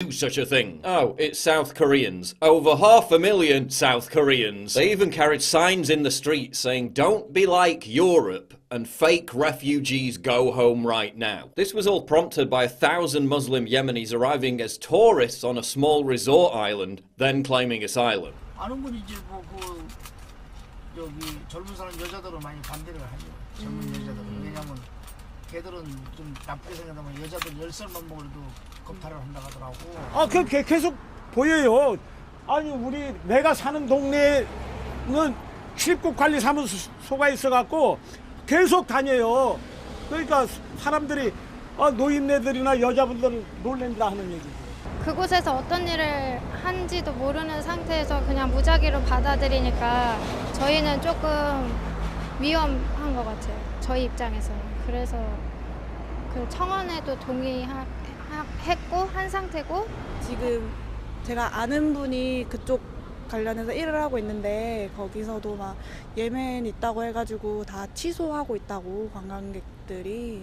do such a thing. Oh, it's South Koreans. Over 500,000 South Koreans. They even carried signs in the streets saying, "Don't be like Europe," and "Fake refugees go home right now." This was all prompted by 1,000 Muslim Yemenis arriving as tourists on a small resort island, then claiming asylum. 아는 분이지 저기 젊은 사람 여자들은 많이 반대를 하죠. 젊은 여자들은. 왜냐면 걔들은 좀 나쁘게 생각하면 여자들 10살만 먹어도 겁탈을 한다고 하더라고. 그 계속 보여요. 아니 우리 내가 사는 동네는 출입국관리사무소가 있어갖고 계속 다녀요. 그러니까 사람들이 노인네들이나 여자분들 놀랜다 하는 얘기죠. 그곳에서 어떤 일을 한지도 모르는 상태에서 그냥 무작위로 받아들이니까 저희는 조금 위험한 것 같아요. 저희 입장에서는. 그래서 그 청원에도 동의했고 한 상태고 지금 제가 아는 분이 그쪽 관련해서 일을 하고 있는데 거기서도 막 예멘 있다고 해가지고 다 취소하고 있다고 관광객들이.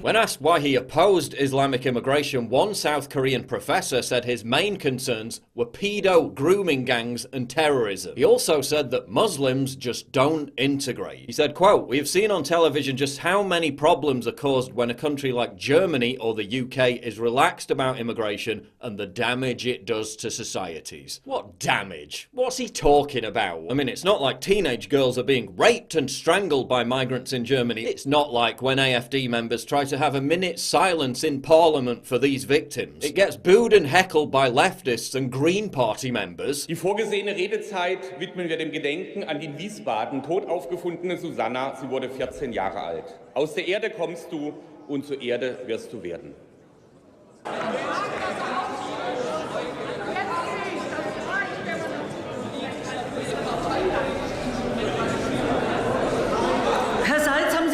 When asked why he opposed Islamic immigration, one South Korean professor said his main concerns were pedo grooming gangs and terrorism. He also said that Muslims just don't integrate. He said, quote, "We have seen on television just how many problems are caused when a country like Germany or the UK is relaxed about immigration and the damage it does to societies." What damage? What's he talking about? I mean, it's not like teenage girls are being raped and strangled by migrants in Germany. It's not like when AfD members try to have a minute's silence in Parliament for these victims. It gets booed and heckled by leftists and Green Party members. Die vorgesehene Redezeit widmen wir dem Gedenken an die in Wiesbaden tot aufgefundene Susanna. Sie wurde 14 Jahre alt. Aus der Erde kommst du und zur Erde wirst du werden.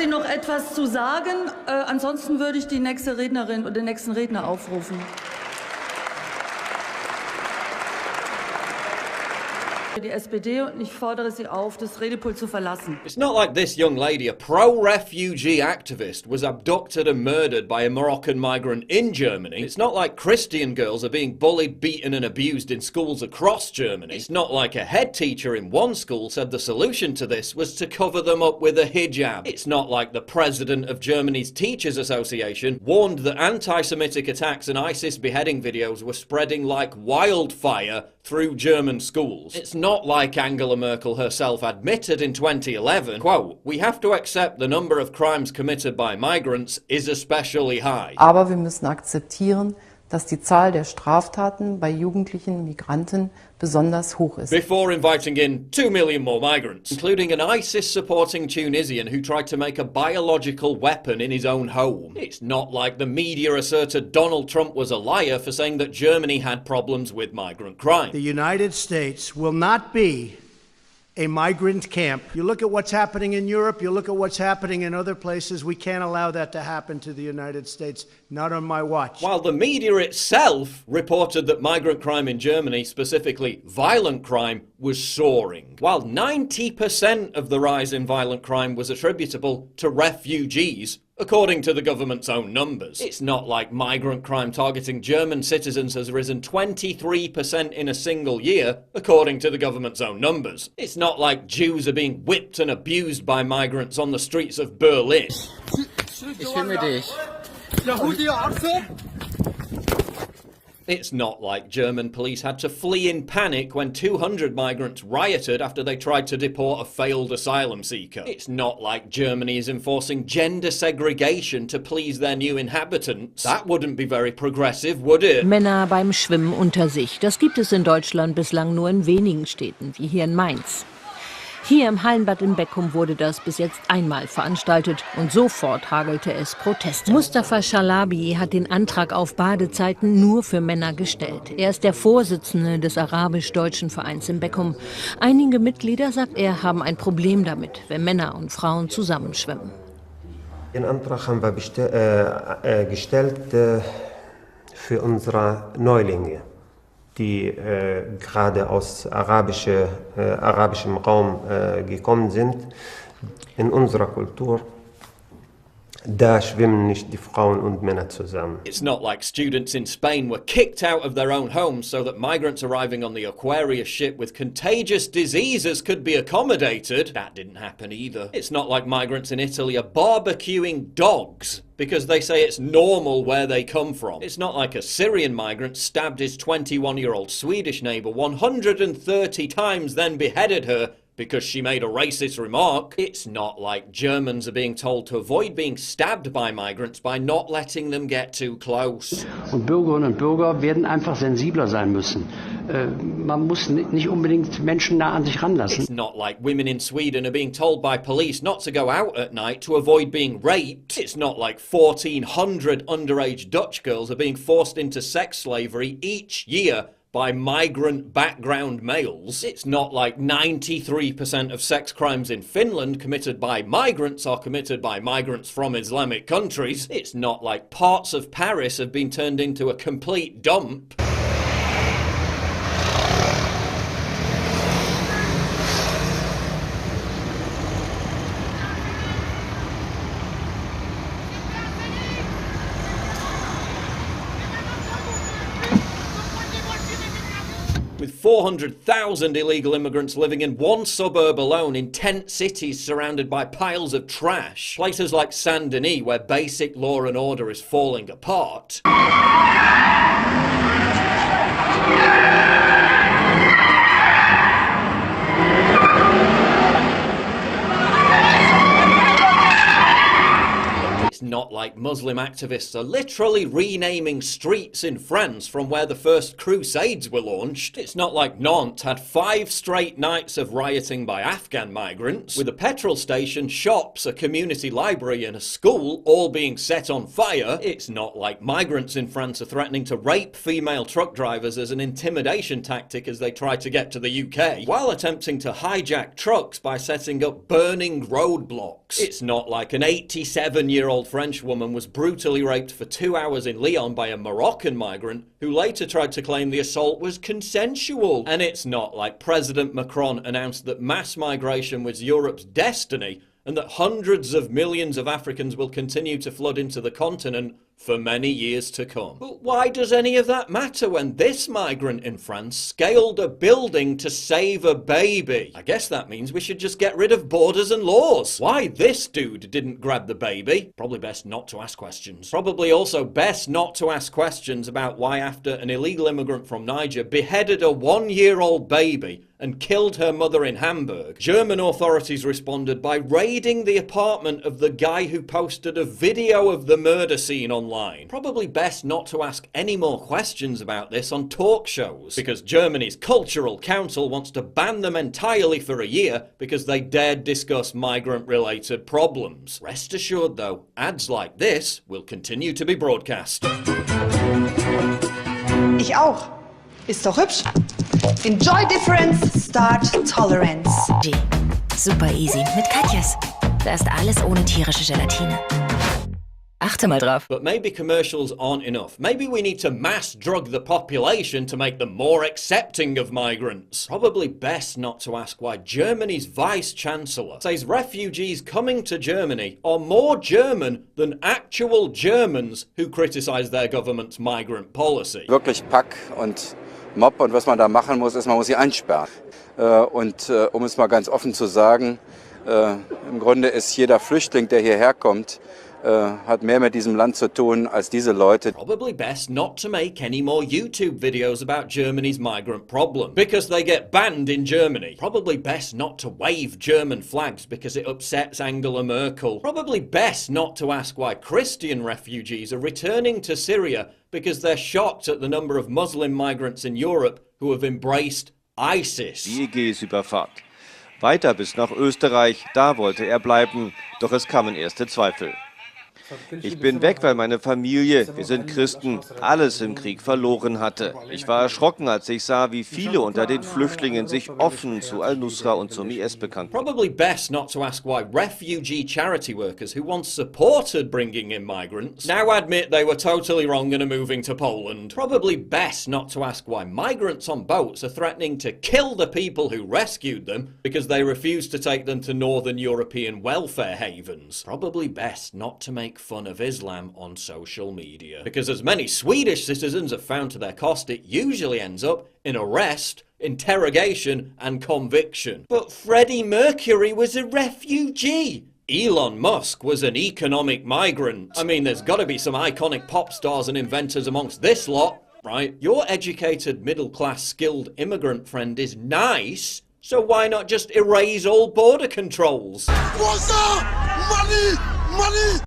Noch etwas zu sagen? Ansonsten würde ich die nächste Rednerin oder den nächsten Redner aufrufen. Die SPD und ich fordere Sie auf, das Redepult zu verlassen. It's not like this young lady, a pro-refugee activist, was abducted and murdered by a Moroccan migrant in Germany. It's not like Christian girls are being bullied, beaten and abused in schools across Germany. It's not like a head teacher in one school said the solution to this was to cover them up with a hijab. It's not like the president of Germany's Teachers Association warned that anti-Semitic attacks and ISIS beheading videos were spreading like wildfire through German schools. It's not like Angela Merkel herself admitted in 2011, quote, "We have to accept the number of crimes committed by migrants is especially high." Aber wir müssen akzeptieren, dass die Zahl der Straftaten bei jugendlichen Migranten besonders hoch ist. Before inviting in 2 million more migrants, including an ISIS-supporting Tunisian who tried to make a biological weapon in his own home. It's not like the media asserted Donald Trump was a liar for saying that Germany had problems with migrant crime. The United States will not be a migrant camp. You look at what's happening in Europe, you look at what's happening in other places, we can't allow that to happen to the United States, not on my watch. While the media itself reported that migrant crime in Germany, specifically violent crime, was soaring. While 90% of the rise in violent crime was attributable to refugees, according to the government's own numbers. It's not like migrant crime targeting German citizens has risen 23% in a single year, according to the government's own numbers. It's not like Jews are being whipped and abused by migrants on the streets of Berlin. Ich filme dich. It's not like German police had to flee in panic when 200 migrants rioted after they tried to deport a failed asylum seeker. It's not like Germany is enforcing gender segregation to please their new inhabitants. That wouldn't be very progressive, would it? Männer beim Schwimmen unter sich. Das gibt es in Deutschland bislang nur in wenigen Städten, wie hier in Mainz. Hier im Hallenbad in Beckum wurde das bis jetzt einmal veranstaltet und sofort hagelte es Proteste. Mustafa Shalabi hat den Antrag auf Badezeiten nur für Männer gestellt. Er ist der Vorsitzende des arabisch-deutschen Vereins in Beckum. Einige Mitglieder, sagt er, haben ein Problem damit, wenn Männer und Frauen zusammenschwimmen. Den Antrag haben wir gestellt für unsere Neulinge, die gerade aus arabischem Raum gekommen sind. In unserer Kultur Da schwimmen nicht die Frauen und Männer zusammen. It's not like students in Spain were kicked out of their own homes so that migrants arriving on the Aquarius ship with contagious diseases could be accommodated. That didn't happen either. It's not like migrants in Italy are barbecuing dogs because they say it's normal where they come from. It's not like a Syrian migrant stabbed his 21-year-old Swedish neighbour 130 times, then beheaded her because she made a racist remark. It's not like Germans are being told to avoid being stabbed by migrants by not letting them get too close. Und Bürgerinnen und Bürger werden einfach sensibler sein müssen. Man muss nicht unbedingt Menschen nah an sich ranlassen. It's not like women in Sweden are being told by police not to go out at night to avoid being raped. It's not like 1,400 underage Dutch girls are being forced into sex slavery each year by migrant background males. It's not like 93% of sex crimes in Finland committed by migrants are committed by migrants from Islamic countries. It's not like parts of Paris have been turned into a complete dump. With 400,000 illegal immigrants living in one suburb alone in tent cities surrounded by piles of trash, places like Saint-Denis where basic law and order is falling apart. It's not like Muslim activists are literally renaming streets in France from where the first Crusades were launched. It's not like Nantes had 5 straight nights of rioting by Afghan migrants, with a petrol station, shops, a community library and a school all being set on fire. It's not like migrants in France are threatening to rape female truck drivers as an intimidation tactic as they try to get to the UK, while attempting to hijack trucks by setting up burning roadblocks. It's not like an 87-year-old French woman was brutally raped for 2 hours in Lyon by a Moroccan migrant who later tried to claim the assault was consensual. And it's not like President Macron announced that mass migration was Europe's destiny and that hundreds of millions of Africans will continue to flood into the continent for many years to come. But why does any of that matter when this migrant in France scaled a building to save a baby? I guess that means we should just get rid of borders and laws. Why this dude didn't grab the baby? Probably best not to ask questions. Probably also best not to ask questions about why after an illegal immigrant from Niger beheaded a 1-year-old baby and killed her mother in Hamburg, German authorities responded by raiding the apartment of the guy who posted a video of the murder scene online. Probably best not to ask any more questions about this on talk shows, because Germany's Cultural Council wants to ban them entirely for a year because they dared discuss migrant-related problems. Rest assured though, ads like this will continue to be broadcast. Ich auch. Ist doch hübsch. Enjoy difference, start tolerance. Super easy mit Katjas. Da ist alles ohne tierische Gelatine. Achte mal drauf. But maybe commercials aren't enough. Maybe we need to mass drug the population to make them more accepting of migrants. Probably best not to ask why Germany's Vice-Chancellor says refugees coming to Germany are more German than actual Germans who criticize their government's migrant policy. Wirklich Pack und Mob und was man da machen muss, ist, man muss sie einsperren. Um es mal ganz offen zu sagen, im Grunde ist jeder Flüchtling, der hierher kommt, hat mehr mit diesem Land zu tun als diese Leute. Probably best not to make any more YouTube videos about Germany's migrant problem because they get banned in Germany. Probably best not to wave German flags because it upsets Angela Merkel. Probably best not to ask why Christian refugees are returning to Syria because they're shocked at the number of Muslim migrants in Europe who have embraced ISIS. Die EG ist überfahrt. Weiter bis nach Österreich, da wollte er bleiben, doch es kamen erste Zweifel. Ich bin weg, weil meine Familie, wir sind Christen, alles im Krieg verloren hatte. Ich war erschrocken, als ich sah, wie viele unter den Flüchtlingen sich offen zu Al-Nusra und zum IS bekannten. Probably best not to ask why refugee charity workers who once supported bringing in migrants now admit they were totally wrong and are moving to Poland. Probably best not to ask why migrants on boats are threatening to kill the people who rescued them because they refuse to take them to northern European welfare havens. Probably best not to make fun of Islam on social media, because as many Swedish citizens have found to their cost, it usually ends up in arrest, interrogation and conviction. But Freddie Mercury was a refugee. Elon Musk was an economic migrant. I mean, there's got to be some iconic pop stars and inventors amongst this lot, right? Your educated, middle-class, skilled immigrant friend is nice, so why not just erase all border controls? Money! Money!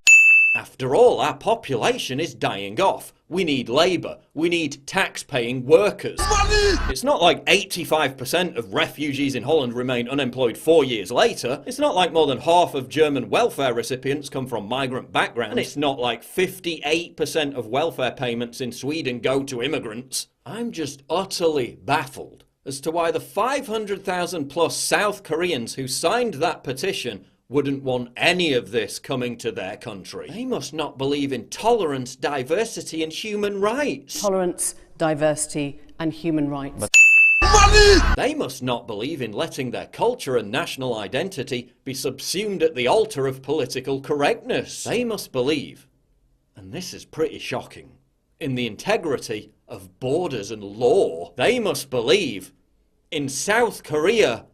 After all, our population is dying off. We need labour. We need tax-paying workers. Money! It's not like 85% of refugees in Holland remain unemployed 4 years later. It's not like more than half of German welfare recipients come from migrant backgrounds. And it's not like 58% of welfare payments in Sweden go to immigrants. I'm just utterly baffled as to why the 500,000 plus South Koreans who signed that petition wouldn't want any of this coming to their country. They must not believe in tolerance, diversity and human rights. Tolerance, diversity and human rights. Money! They must not believe in letting their culture and national identity be subsumed at the altar of political correctness. They must believe, and this is pretty shocking, in the integrity of borders and law. They must believe in South Korea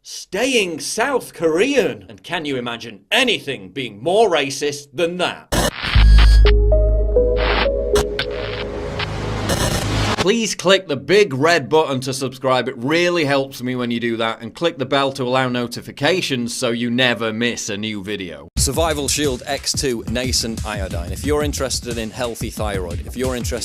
staying South Korean. And can you imagine anything being more racist than that? Please click the big red button to subscribe. It really helps me when you do that. And click the bell to allow notifications so you never miss a new video. Survival Shield X2 Nascent Iodine. If you're interested in healthy thyroid, if you're interested